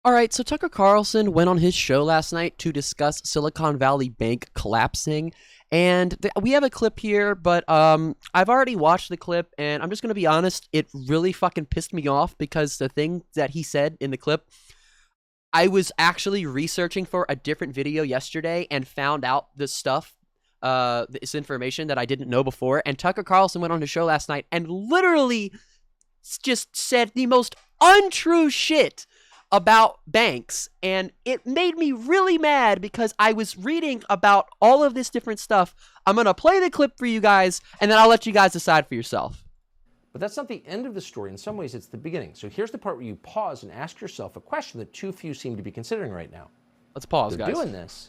All right, so Tucker Carlson went on his show last night to discuss Silicon Valley Bank collapsing, and we have a clip here, but I've already watched the clip, and I'm just gonna be honest, it really fucking pissed me off because the thing that he said in the clip, I was actually researching for a different video yesterday and found out this stuff, this information that I didn't know before, and Tucker Carlson went on his show last night and literally just said the most untrue shit about banks, and it made me really mad because I was reading about all of this different stuff. I'm gonna play the clip for you guys, and then I'll let you guys decide for yourself. But that's not the end of the story. In some ways, it's the beginning. So here's the part where you pause and ask yourself a question that too few seem to be considering right now. Let's pause, They're guys. doing this.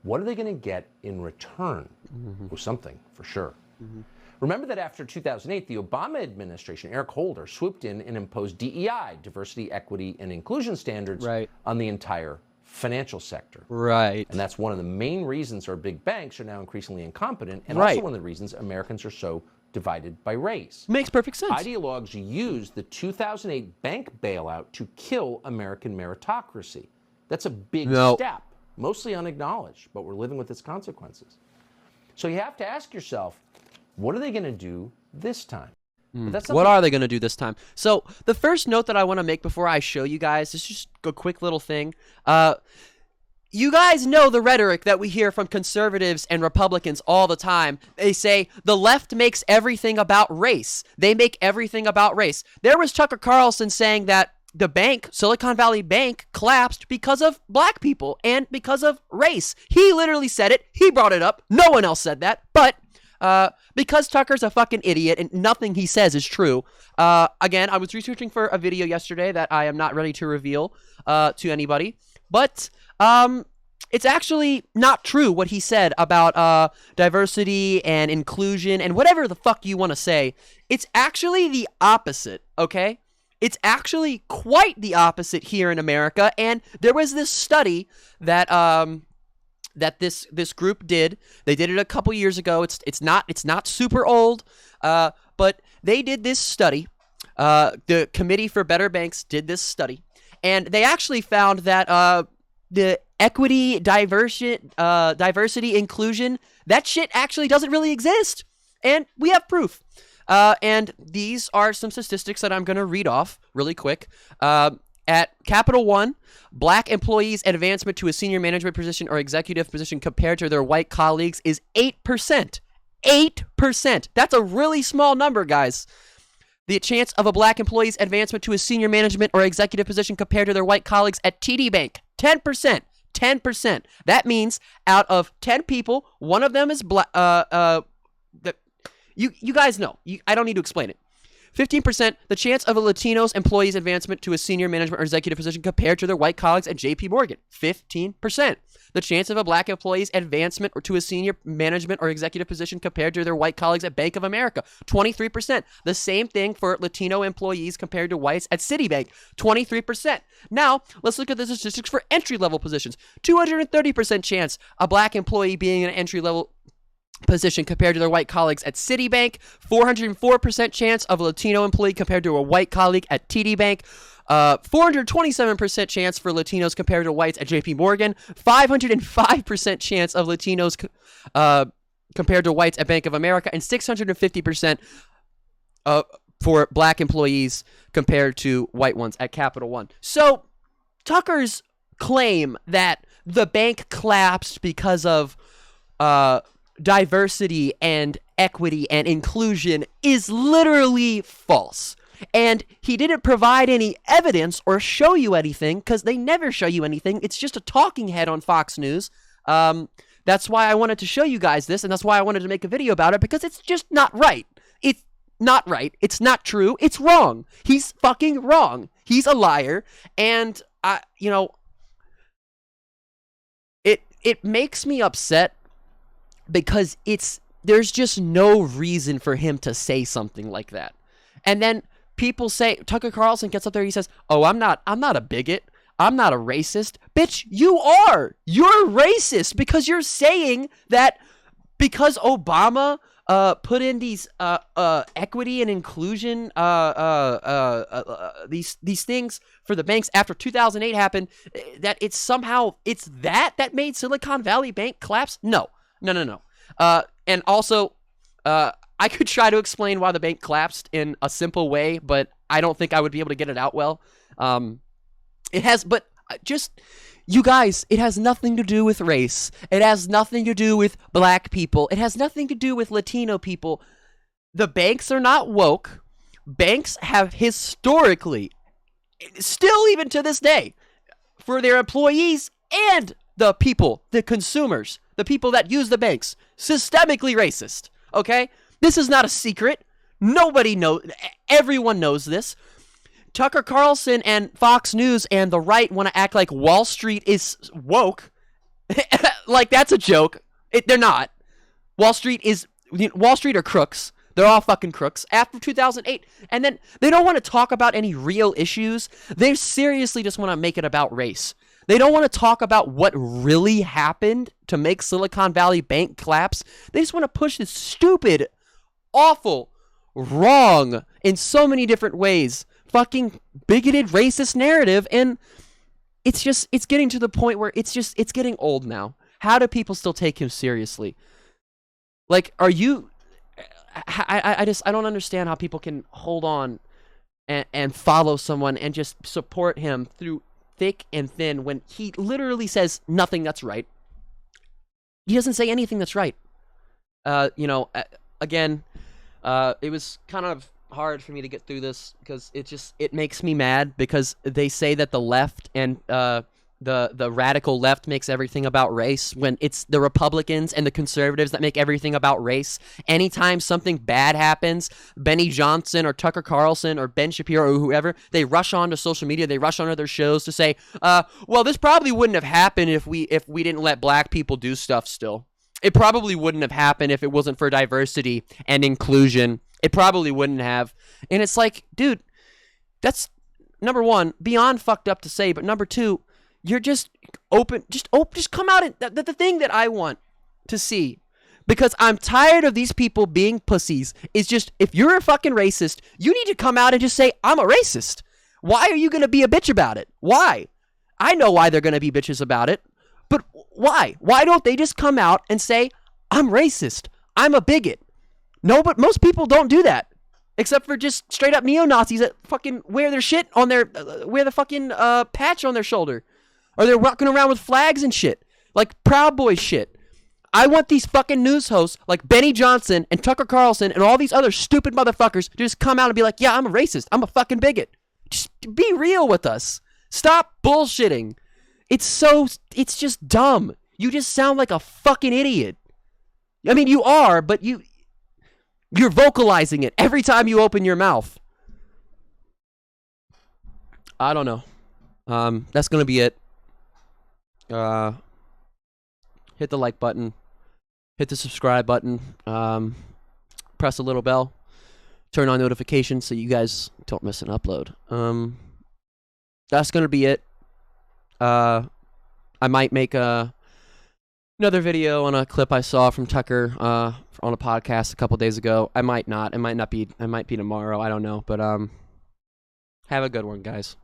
What are they going to get in return? Well, something, for sure. Remember that after 2008, the Obama administration, Eric Holder, swooped in and imposed DEI, diversity, equity, and inclusion standards on the entire financial sector. Right. And that's one of the main reasons our big banks are now increasingly incompetent, and also one of the reasons Americans are so divided by race. Makes perfect sense. Ideologues used the 2008 bank bailout to kill American meritocracy. That's a big step, mostly unacknowledged, but we're living with its consequences. So you have to ask yourself, what are they going to do this time? What are they going to do this time? So the first note that I want to make before I show you guys is just a quick little thing. You guys know the rhetoric that we hear from conservatives and Republicans all the time. They say the left makes everything about race. They make everything about race. There was Tucker Carlson saying that the bank, Silicon Valley Bank, collapsed because of black people and because of race. He literally said it. He brought it up. No one else said that. But because Tucker's a fucking idiot and nothing he says is true, again, I was researching for a video yesterday that I am not ready to reveal to anybody. But it's actually not true what he said about diversity and inclusion and whatever the fuck you want to say. It's actually the opposite, okay? It's actually quite the opposite here in America. And there was this study that that this group did. They did it a couple years ago. It's not super old, but they did this study. The Committee for Better Banks did this study, and they actually found that the equity, diversity, inclusion, that shit actually doesn't really exist. And we have proof. And these are some statistics that I'm going to read off really quick. At Capital One, black employees' advancement to a senior management position or executive position compared to their white colleagues is 8%. 8%. That's a really small number, guys. The chance of a black employee's advancement to a senior management or executive position compared to their white colleagues at TD Bank, 10%. 10%. That means out of 10 people, one of them is black. You guys know. I don't need to explain it. 15%, the chance of a Latino's employee's advancement to a senior management or executive position compared to their white colleagues at JP Morgan. 15%. The chance of a black employee's advancement or to a senior management or executive position compared to their white colleagues at Bank of America. 23%. The same thing for Latino employees compared to whites at Citibank. 23%. Now, let's look at the statistics for entry-level positions. 230% chance a black employee being an entry-level position compared to their white colleagues at Citibank, 404% chance of a Latino employee compared to a white colleague at TD Bank, 427% chance for Latinos compared to whites at JP Morgan, 505% chance of Latinos compared to whites at Bank of America, and 650% for black employees compared to white ones at Capital One. So Tucker's claim that the bank collapsed because of diversity and equity and inclusion is literally false. And he didn't provide any evidence or show you anything because they never show you anything. It's just a talking head on Fox News. That's why I wanted to show you guys this, and that's why I wanted to make a video about it, because it's just not right. It's not right. It's not true. It's wrong. He's fucking wrong. He's a liar. And, it makes me upset because there's just no reason for him to say something like that. And then people say, Tucker Carlson gets up there, he says, "Oh, I'm not a bigot. I'm not a racist." Bitch, you are. You're racist because you're saying that because Obama put in these equity and inclusion these things for the banks after 2008 happened, that it's somehow that made Silicon Valley Bank collapse? No. And also, I could try to explain why the bank collapsed in a simple way, but I don't think I would be able to get it out well. You guys, it has nothing to do with race. It has nothing to do with black people. It has nothing to do with Latino people. The banks are not woke. Banks have historically, still even to this day, for their employees and the people, the consumers, the people that use the banks, systemically racist. Okay? This is not a secret. Nobody knows. Everyone knows this. Tucker Carlson and Fox News and the right want to act like Wall Street is woke. Like, that's a joke. They're not. Wall Street are crooks. They're all fucking crooks after 2008. And then they don't want to talk about any real issues. They seriously just want to make it about race. They don't want to talk about what really happened to make Silicon Valley Bank collapse. They just want to push this stupid, awful, wrong, in so many different ways, fucking bigoted, racist narrative. And it's getting to the point where it's getting old now. How do people still take him seriously? Like, are you... I don't understand how people can hold on and follow someone and just support him through thick and thin when he literally says nothing that's right. He doesn't say anything that's right. Again, it was kind of hard for me to get through this because it makes me mad because they say that the left and the radical left makes everything about race when it's the Republicans and the conservatives that make everything about race. Anytime something bad happens, Benny Johnson or Tucker Carlson or Ben Shapiro or whoever, they rush onto social media, they rush onto their shows to say, well, this probably wouldn't have happened if we didn't let black people do stuff still. It probably wouldn't have happened if it wasn't for diversity and inclusion. It probably wouldn't have. And it's like, dude, that's, number one, beyond fucked up to say, but number two, you're just just come out and the thing that I want to see, because I'm tired of these people being pussies, is just, if you're a fucking racist, you need to come out and just say, I'm a racist. Why are you going to be a bitch about it? Why? I know why they're going to be bitches about it, but why? Why don't they just come out and say, I'm racist, I'm a bigot? No, but most people don't do that. Except for just straight up neo-Nazis that fucking wear their shit on their, wear the fucking patch on their shoulder. Or they're walking around with flags and shit. Like Proud Boys shit. I want these fucking news hosts like Benny Johnson and Tucker Carlson and all these other stupid motherfuckers to just come out and be like, yeah, I'm a racist, I'm a fucking bigot. Just be real with us. Stop bullshitting. It's just dumb. You just sound like a fucking idiot. I mean, you are, but you're vocalizing it every time you open your mouth. I don't know. That's gonna be it. Hit the like button, hit the subscribe button, press the little bell, turn on notifications so you guys don't miss an upload. That's gonna be it. I might make another video on a clip I saw from Tucker on a podcast a couple days ago. I might not. It might be tomorrow. I don't know. But have a good one, guys.